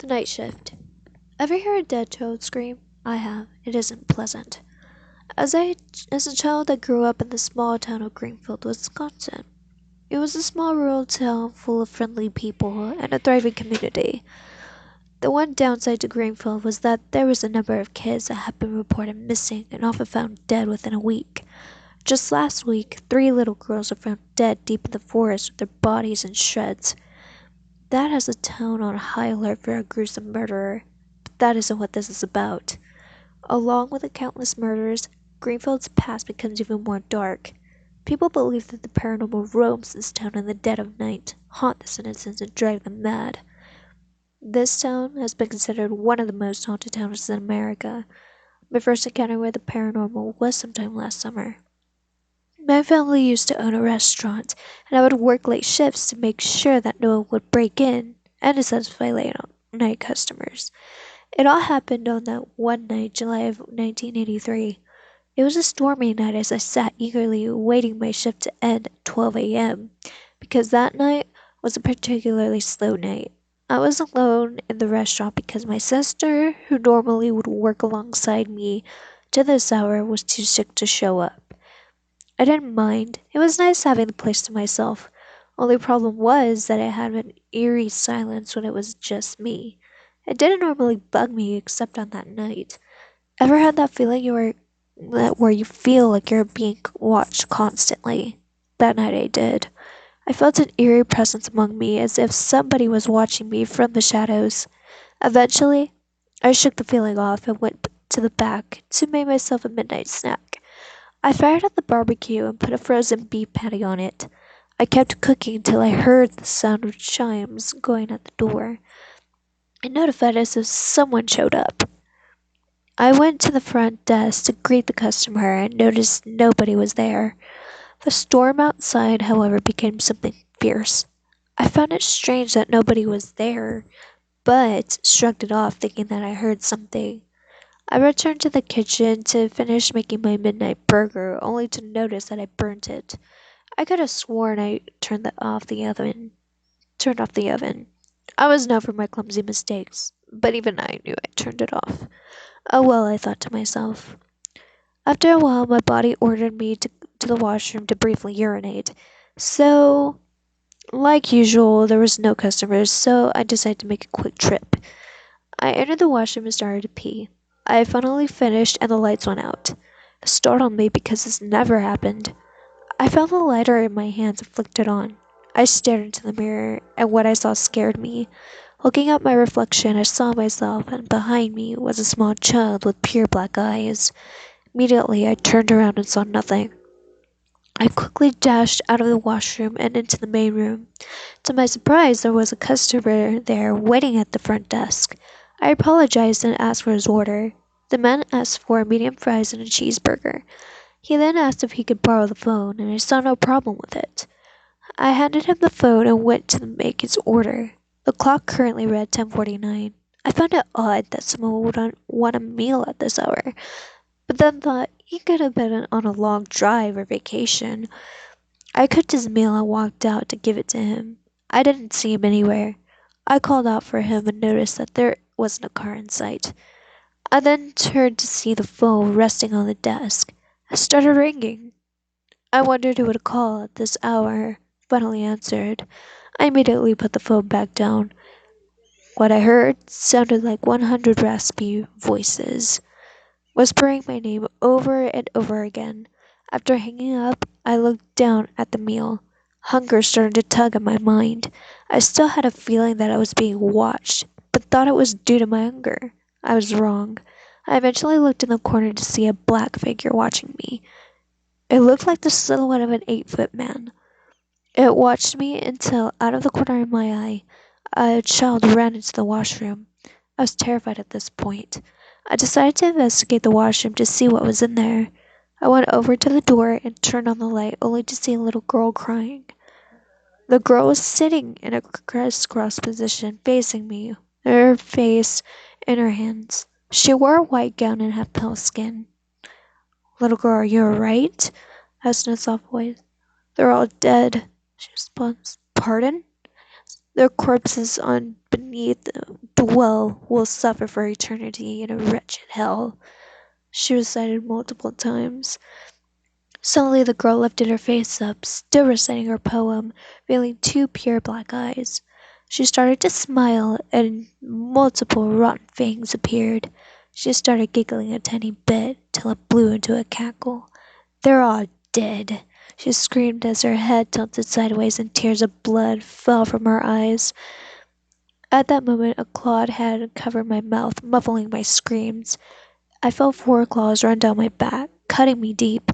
The night shift. Ever hear a dead child scream? I have. It isn't pleasant. As I as a child, I grew up in the small town of Greenfield, Wisconsin. It was a small rural town full of friendly people and a thriving community. The one downside to Greenfield was that there was a number of kids that had been reported missing and often found dead within a week. Just last week, three little girls were found dead deep in the forest with their bodies in shreds. That has the town on high alert for a gruesome murderer. But that isn't what this is about. Along with the countless murders, Greenfield's past becomes even more dark. People believe that the paranormal roams this town in the dead of night, haunt the citizens, and drive them mad. This town has been considered one of the most haunted towns in America. My first encounter with the paranormal was sometime last summer. My family used to own a restaurant, and I would work late shifts to make sure that no one would break in and to satisfy late night customers. It all happened on that one night, July of 1983. It was a stormy night as I sat eagerly waiting my shift to end at 12 a.m. because that night was a particularly slow night. I was alone in the restaurant because my sister, who normally would work alongside me to this hour, was too sick to show up. I didn't mind. It was nice having the place to myself. Only problem was that it had an eerie silence when it was just me. It didn't normally bug me except on that night. Ever had that feeling where you feel like you're being watched constantly? That night I did. I felt an eerie presence among me as if somebody was watching me from the shadows. Eventually, I shook the feeling off and went to the back to make myself a midnight snack. I fired up the barbecue and put a frozen beef patty on it. I kept cooking until I heard the sound of chimes going at the door. It notified us if someone showed up. I went to the front desk to greet the customer and noticed nobody was there. The storm outside, however, became something fierce. I found it strange that nobody was there, but shrugged it off, thinking that I heard something. I returned to the kitchen to finish making my midnight burger, only to notice that I burnt it. I could have sworn I turned off the oven. I was known for my clumsy mistakes, but even I knew I turned it off. Oh well, I thought to myself. After a while, my body ordered me to the washroom to briefly urinate. So, like usual, there was no customers, so I decided to make a quick trip. I entered the washroom and started to pee. I finally finished and the lights went out. It startled me because this never happened. I felt the lighter in my hands and flicked it on. I stared into the mirror, and what I saw scared me. Looking at my reflection, I saw myself, and behind me was a small child with pure black eyes. Immediately, I turned around and saw nothing. I quickly dashed out of the washroom and into the main room. To my surprise, there was a customer there waiting at the front desk. I apologized and asked for his order. The man asked for medium fries and a cheeseburger. He then asked if he could borrow the phone, and I saw no problem with it. I handed him the phone and went to make his order. The clock currently read 10:49. I found it odd that someone would want a meal at this hour, but then thought he could have been on a long drive or vacation. I cooked his meal and walked out to give it to him. I didn't see him anywhere. I called out for him and noticed that there wasn't a car in sight. I then turned to see the phone resting on the desk. It started ringing. I wondered who would call at this hour. Finally answered. I immediately put the phone back down. What I heard sounded like 100 raspy voices, whispering my name over and over again. After hanging up, I looked down at the meal. Hunger started to tug at my mind. I still had a feeling that I was being watched, but thought it was due to my hunger. I was wrong. I eventually looked in the corner to see a black figure watching me. It looked like the silhouette of an 8-foot man. It watched me until, out of the corner of my eye, a child ran into the washroom. I was terrified at this point. I decided to investigate the washroom to see what was in there. I went over to the door and turned on the light, only to see a little girl crying. The girl was sitting in a crisscross position, facing me, her face in her hands. She wore a white gown and had pale skin. "Little girl, are you alright?" asked in a soft voice. "They're all dead," she responds. "Pardon?" "Their corpses on beneath, The well will suffer for eternity in a wretched hell, she recited multiple times. Suddenly the girl lifted her face up, still reciting her poem, revealing two pure black eyes. She started to smile, and multiple rotten fangs appeared. She started giggling a tiny bit, till it blew into a cackle. "They're all dead!" she screamed as her head tilted sideways and tears of blood fell from her eyes. At that moment a clawed hand covered my mouth, muffling my screams. I felt four claws run down my back, cutting me deep.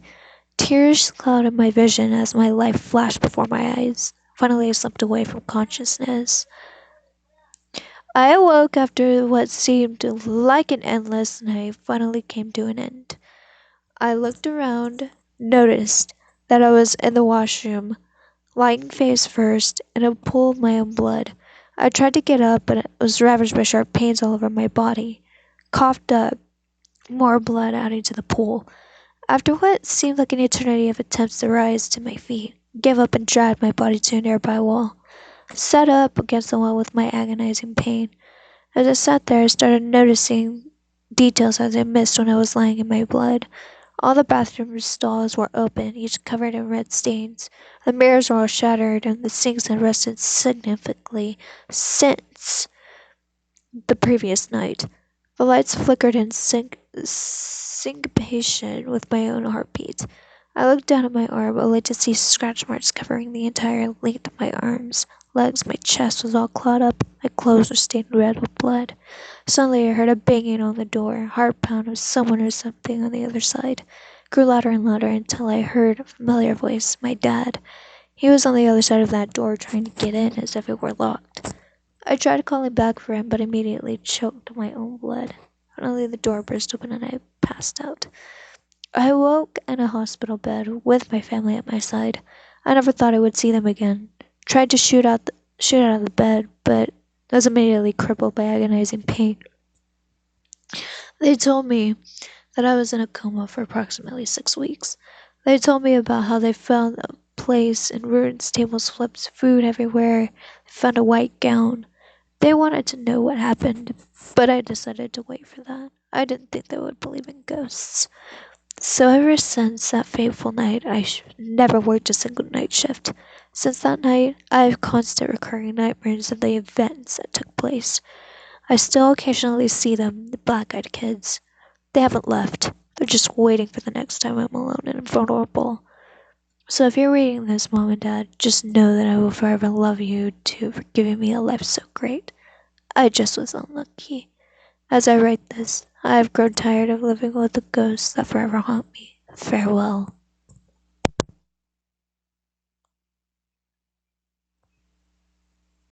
Tears clouded my vision as my life flashed before my eyes. Finally I slipped away from consciousness. I awoke after what seemed like an endless night finally came to an end. I looked around, noticed that I was in the washroom, lying face first in a pool of my own blood. I tried to get up, but was ravaged by sharp pains all over my body. Coughed up, more blood adding to the pool. After what seemed like an eternity of attempts to rise to my feet, gave up and dragged my body to a nearby wall. Sat up against the wall with my agonizing pain. As I sat there, I started noticing details as I missed when I was lying in my blood. All the bathroom stalls were open, each covered in red stains. The mirrors were all shattered, and the sinks had rusted significantly since the previous night. The lights flickered in syncopation with my own heartbeat. I looked down at my arm, only to see scratch marks covering the entire length of my arms, legs. My chest was all clawed up. My clothes were stained red with blood. Suddenly I heard a banging on the door, a hard pound of someone or something on the other side. It grew louder and louder until I heard a familiar voice, my dad. He was on the other side of that door trying to get in as if it were locked. I tried calling back for him, but immediately choked on my own blood. Finally the door burst open and I passed out. I awoke in a hospital bed with my family at my side. I never thought I would see them again. Tried to shoot out of the bed, but was immediately crippled by agonizing pain. They told me that I was in a coma for approximately 6 weeks. They told me about how they found a place in ruins, tables flipped, food everywhere. They found a white gown. They wanted to know what happened, but I decided to wait for that. I didn't think they would believe in ghosts. So ever since that fateful night, I never worked a single night shift. Since that night, I have constant recurring nightmares of the events that took place. I still occasionally see them, the black-eyed kids. They haven't left. They're just waiting for the next time I'm alone and vulnerable. So if you're reading this, Mom and Dad, just know that I will forever love you too for giving me a life so great. I just was unlucky. As I write this, I have grown tired of living with the ghosts that forever haunt me. Farewell.